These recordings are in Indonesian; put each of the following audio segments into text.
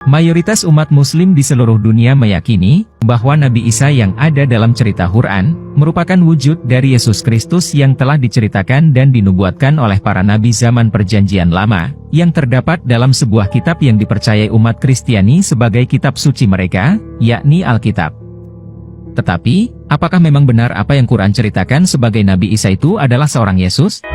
Mayoritas umat muslim di seluruh dunia meyakini bahwa Nabi Isa yang ada dalam cerita Quran merupakan wujud dari Yesus Kristus yang telah diceritakan dan dinubuatkan oleh para nabi zaman Perjanjian Lama, yang terdapat dalam sebuah kitab yang dipercayai umat Kristiani sebagai kitab suci mereka, yakni Alkitab. Tetapi, apakah memang benar apa yang Quran ceritakan sebagai Nabi Isa itu adalah seorang Yesus?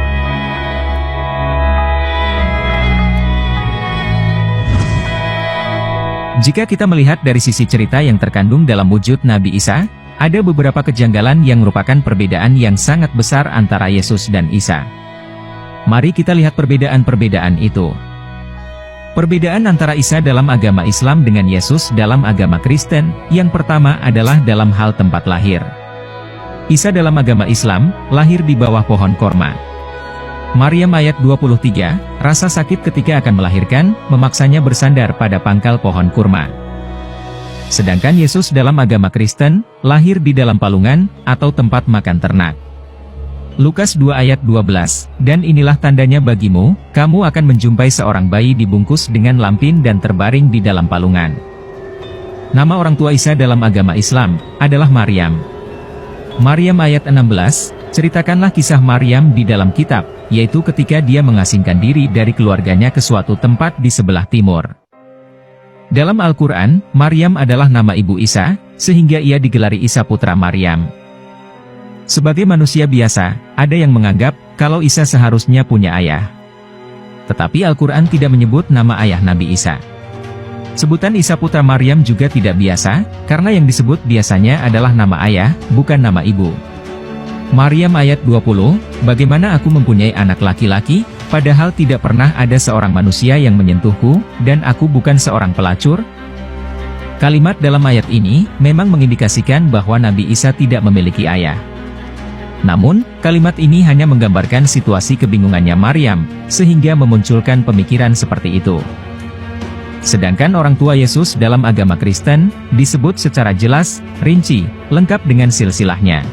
Jika kita melihat dari sisi cerita yang terkandung dalam wujud Nabi Isa, ada beberapa kejanggalan yang merupakan perbedaan yang sangat besar antara Yesus dan Isa. Mari kita lihat perbedaan-perbedaan itu. Perbedaan antara Isa dalam agama Islam dengan Yesus dalam agama Kristen, yang pertama adalah dalam hal tempat lahir. Isa dalam agama Islam, lahir di bawah pohon korma. Maryam ayat 23, rasa sakit ketika akan melahirkan, memaksanya bersandar pada pangkal pohon kurma. Sedangkan Yesus dalam agama Kristen, lahir di dalam palungan, atau tempat makan ternak. Lukas 2 ayat 12, dan inilah tandanya bagimu, kamu akan menjumpai seorang bayi dibungkus dengan lampin dan terbaring di dalam palungan. Nama orang tua Isa dalam agama Islam, adalah Maryam. Maryam ayat 16, ceritakanlah kisah Maryam di dalam kitab, yaitu ketika dia mengasingkan diri dari keluarganya ke suatu tempat di sebelah timur. Dalam Al-Quran, Maryam adalah nama ibu Isa, sehingga ia digelari Isa putra Maryam. Sebagai manusia biasa, ada yang menganggap kalau Isa seharusnya punya ayah. Tetapi Al-Quran tidak menyebut nama ayah Nabi Isa. Sebutan Isa putra Maryam juga tidak biasa, karena yang disebut biasanya adalah nama ayah, bukan nama ibu. Maryam ayat 20, bagaimana aku mempunyai anak laki-laki, padahal tidak pernah ada seorang manusia yang menyentuhku, dan aku bukan seorang pelacur? Kalimat dalam ayat ini, memang mengindikasikan bahwa Nabi Isa tidak memiliki ayah. Namun, kalimat ini hanya menggambarkan situasi kebingungannya Maryam, sehingga memunculkan pemikiran seperti itu. Sedangkan orang tua Yesus dalam agama Kristen, disebut secara jelas, rinci, lengkap dengan silsilahnya.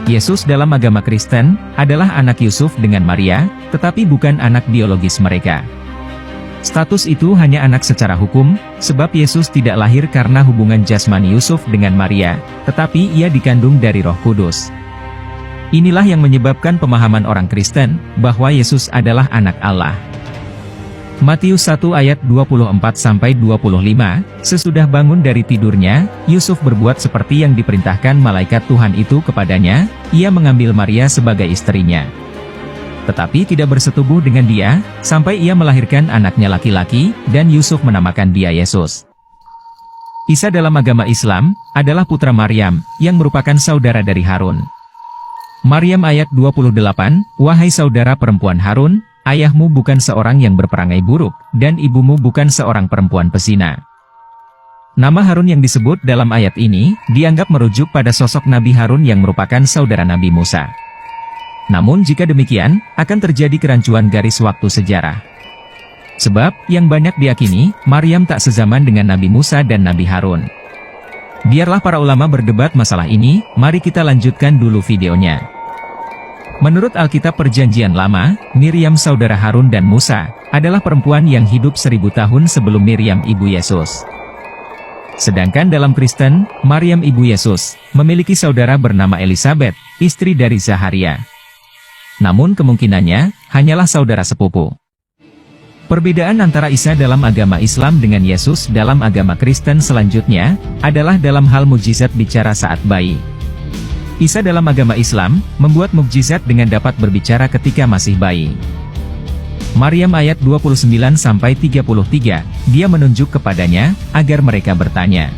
Yesus dalam agama Kristen, adalah anak Yusuf dengan Maria, tetapi bukan anak biologis mereka. Status itu hanya anak secara hukum, sebab Yesus tidak lahir karena hubungan jasmani Yusuf dengan Maria, tetapi ia dikandung dari Roh Kudus. Inilah yang menyebabkan pemahaman orang Kristen, bahwa Yesus adalah anak Allah. Matius 1 ayat 24-25, sesudah bangun dari tidurnya, Yusuf berbuat seperti yang diperintahkan malaikat Tuhan itu kepadanya, ia mengambil Maria sebagai istrinya. Tetapi tidak bersetubuh dengan dia, sampai ia melahirkan anaknya laki-laki, dan Yusuf menamakan dia Yesus. Isa dalam agama Islam, adalah putra Maryam, yang merupakan saudara dari Harun. Maryam ayat 28, wahai saudara perempuan Harun, ayahmu bukan seorang yang berperangai buruk, dan ibumu bukan seorang perempuan pesina. Nama Harun yang disebut dalam ayat ini, dianggap merujuk pada sosok Nabi Harun yang merupakan saudara Nabi Musa. Namun jika demikian, akan terjadi kerancuan garis waktu sejarah. Sebab, yang banyak diyakini, Maryam tak sezaman dengan Nabi Musa dan Nabi Harun. Biarlah para ulama berdebat masalah ini, mari kita lanjutkan dulu videonya. Menurut Alkitab Perjanjian Lama, Miriam saudara Harun dan Musa, adalah perempuan yang hidup 1000 tahun sebelum Miriam ibu Yesus. Sedangkan dalam Kristen, Maryam ibu Yesus, memiliki saudara bernama Elisabet, istri dari Zaharia. Namun kemungkinannya, hanyalah saudara sepupu. Perbedaan antara Isa dalam agama Islam dengan Yesus dalam agama Kristen selanjutnya, adalah dalam hal mukjizat bicara saat bayi. Isa dalam agama Islam, membuat mukjizat dengan dapat berbicara ketika masih bayi. Maryam ayat 29-33, dia menunjuk kepadanya, agar mereka bertanya.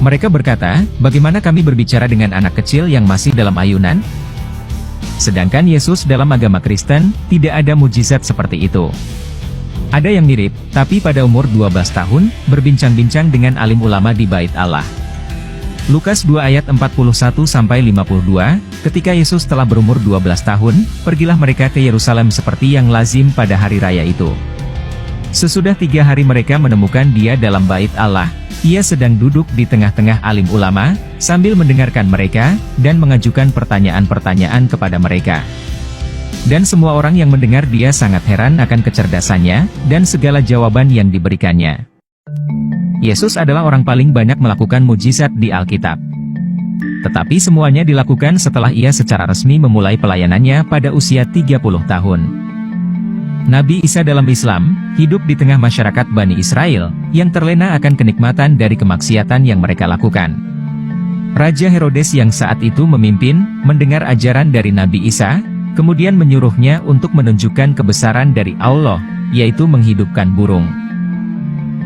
Mereka berkata, bagaimana kami berbicara dengan anak kecil yang masih dalam ayunan? Sedangkan Yesus dalam agama Kristen, tidak ada mukjizat seperti itu. Ada yang mirip, tapi pada umur 12 tahun, berbincang-bincang dengan alim ulama di Bait Allah. Lukas 2 ayat 41-52, ketika Yesus telah berumur 12 tahun, pergilah mereka ke Yerusalem seperti yang lazim pada hari raya itu. Sesudah 3 hari mereka menemukan dia dalam Bait Allah, ia sedang duduk di tengah-tengah alim ulama, sambil mendengarkan mereka, dan mengajukan pertanyaan-pertanyaan kepada mereka. Dan semua orang yang mendengar dia sangat heran akan kecerdasannya, dan segala jawaban yang diberikannya. Yesus adalah orang paling banyak melakukan mujizat di Alkitab. Tetapi semuanya dilakukan setelah ia secara resmi memulai pelayanannya pada usia 30 tahun. Nabi Isa dalam Islam, hidup di tengah masyarakat Bani Israel, yang terlena akan kenikmatan dari kemaksiatan yang mereka lakukan. Raja Herodes yang saat itu memimpin, mendengar ajaran dari Nabi Isa, kemudian menyuruhnya untuk menunjukkan kebesaran dari Allah, yaitu menghidupkan burung.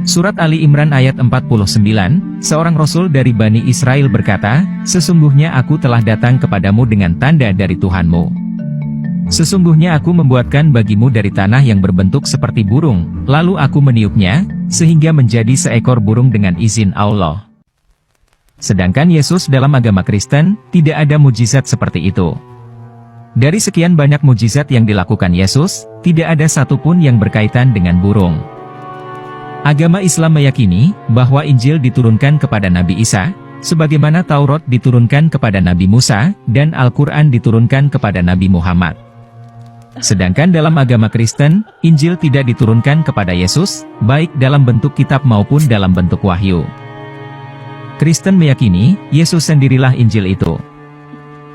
Surat Ali Imran ayat 49, seorang rasul dari Bani Israel berkata, "Sesungguhnya aku telah datang kepadamu dengan tanda dari Tuhanmu. Sesungguhnya aku membuatkan bagimu dari tanah yang berbentuk seperti burung, lalu aku meniupnya, sehingga menjadi seekor burung dengan izin Allah." Sedangkan Yesus dalam agama Kristen, tidak ada mujizat seperti itu. Dari sekian banyak mujizat yang dilakukan Yesus, tidak ada satupun yang berkaitan dengan burung. Agama Islam meyakini bahwa Injil diturunkan kepada Nabi Isa, sebagaimana Taurat diturunkan kepada Nabi Musa, dan Al-Quran diturunkan kepada Nabi Muhammad. Sedangkan dalam agama Kristen, Injil tidak diturunkan kepada Yesus, baik dalam bentuk kitab maupun dalam bentuk wahyu. Kristen meyakini, Yesus sendirilah Injil itu,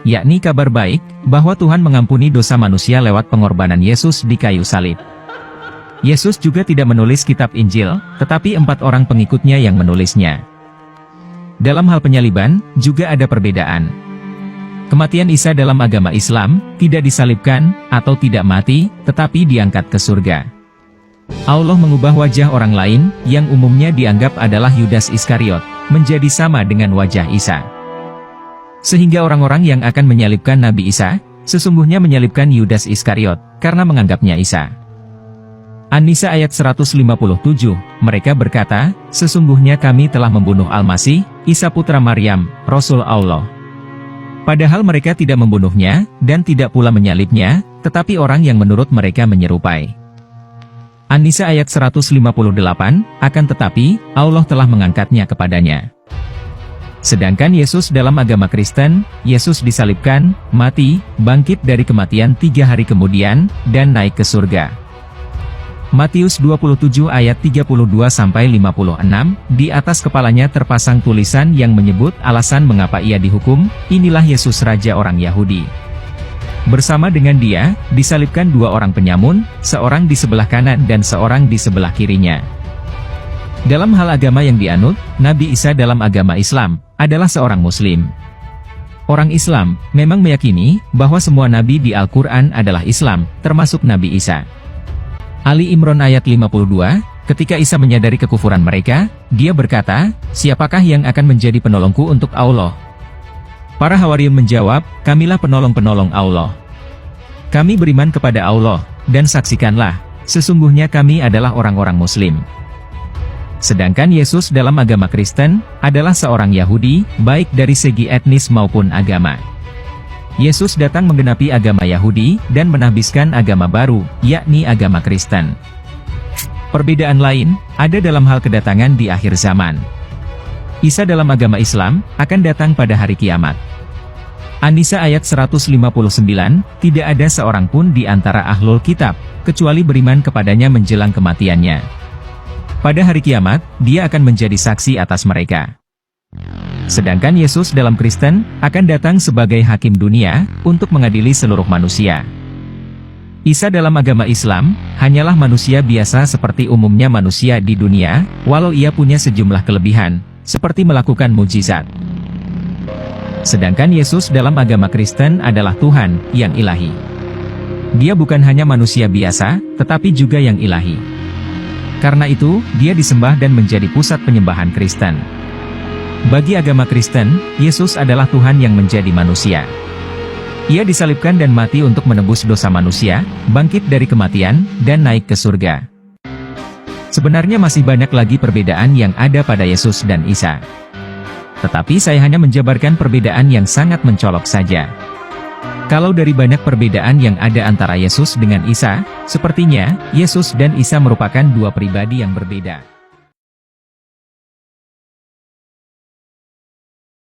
yakni kabar baik, bahwa Tuhan mengampuni dosa manusia lewat pengorbanan Yesus di kayu salib. Yesus juga tidak menulis kitab Injil, tetapi 4 orang pengikutnya yang menulisnya. Dalam hal penyaliban, juga ada perbedaan. Kematian Isa dalam agama Islam, tidak disalibkan, atau tidak mati, tetapi diangkat ke surga. Allah mengubah wajah orang lain, yang umumnya dianggap adalah Yudas Iskariot, menjadi sama dengan wajah Isa. Sehingga orang-orang yang akan menyalibkan Nabi Isa, sesungguhnya menyalibkan Yudas Iskariot, karena menganggapnya Isa. An-Nisa ayat 157, mereka berkata, "Sesungguhnya kami telah membunuh Al-Masih, Isa putra Maryam, Rasul Allah." Padahal mereka tidak membunuhnya, dan tidak pula menyalibnya, tetapi orang yang menurut mereka menyerupai. An-Nisa ayat 158, akan tetapi, Allah telah mengangkatnya kepadanya. Sedangkan Yesus dalam agama Kristen, Yesus disalibkan, mati, bangkit dari kematian 3 hari kemudian, dan naik ke surga. Matius 27 ayat 32-56, di atas kepalanya terpasang tulisan yang menyebut alasan mengapa ia dihukum, "Inilah Yesus Raja orang Yahudi." Bersama dengan dia, disalibkan 2 orang penyamun, seorang di sebelah kanan dan seorang di sebelah kirinya. Dalam hal agama yang dianut, Nabi Isa dalam agama Islam, adalah seorang Muslim. Orang Islam, memang meyakini, bahwa semua nabi di Al-Quran adalah Islam, termasuk Nabi Isa. Ali Imran ayat 52, ketika Isa menyadari kekufuran mereka, dia berkata, "Siapakah yang akan menjadi penolongku untuk Allah?" Para Hawariyun menjawab, "Kamilah penolong-penolong Allah. Kami beriman kepada Allah, dan saksikanlah, sesungguhnya kami adalah orang-orang Muslim." Sedangkan Yesus dalam agama Kristen, adalah seorang Yahudi, baik dari segi etnis maupun agama. Yesus datang menggenapi agama Yahudi, dan menahbiskan agama baru, yakni agama Kristen. Perbedaan lain, ada dalam hal kedatangan di akhir zaman. Isa dalam agama Islam, akan datang pada hari kiamat. An-Nisa ayat 159, tidak ada seorang pun di antara ahlul kitab, kecuali beriman kepadanya menjelang kematiannya. Pada hari kiamat, dia akan menjadi saksi atas mereka. Sedangkan Yesus dalam Kristen, akan datang sebagai hakim dunia, untuk mengadili seluruh manusia. Isa dalam agama Islam, hanyalah manusia biasa seperti umumnya manusia di dunia, walau ia punya sejumlah kelebihan, seperti melakukan mujizat. Sedangkan Yesus dalam agama Kristen adalah Tuhan, yang ilahi. Dia bukan hanya manusia biasa, tetapi juga yang ilahi. Karena itu, dia disembah dan menjadi pusat penyembahan Kristen. Bagi agama Kristen, Yesus adalah Tuhan yang menjadi manusia. Ia disalibkan dan mati untuk menebus dosa manusia, bangkit dari kematian, dan naik ke surga. Sebenarnya masih banyak lagi perbedaan yang ada pada Yesus dan Isa. Tetapi saya hanya menjabarkan perbedaan yang sangat mencolok saja. Kalau dari banyak perbedaan yang ada antara Yesus dengan Isa, sepertinya, Yesus dan Isa merupakan 2 pribadi yang berbeda.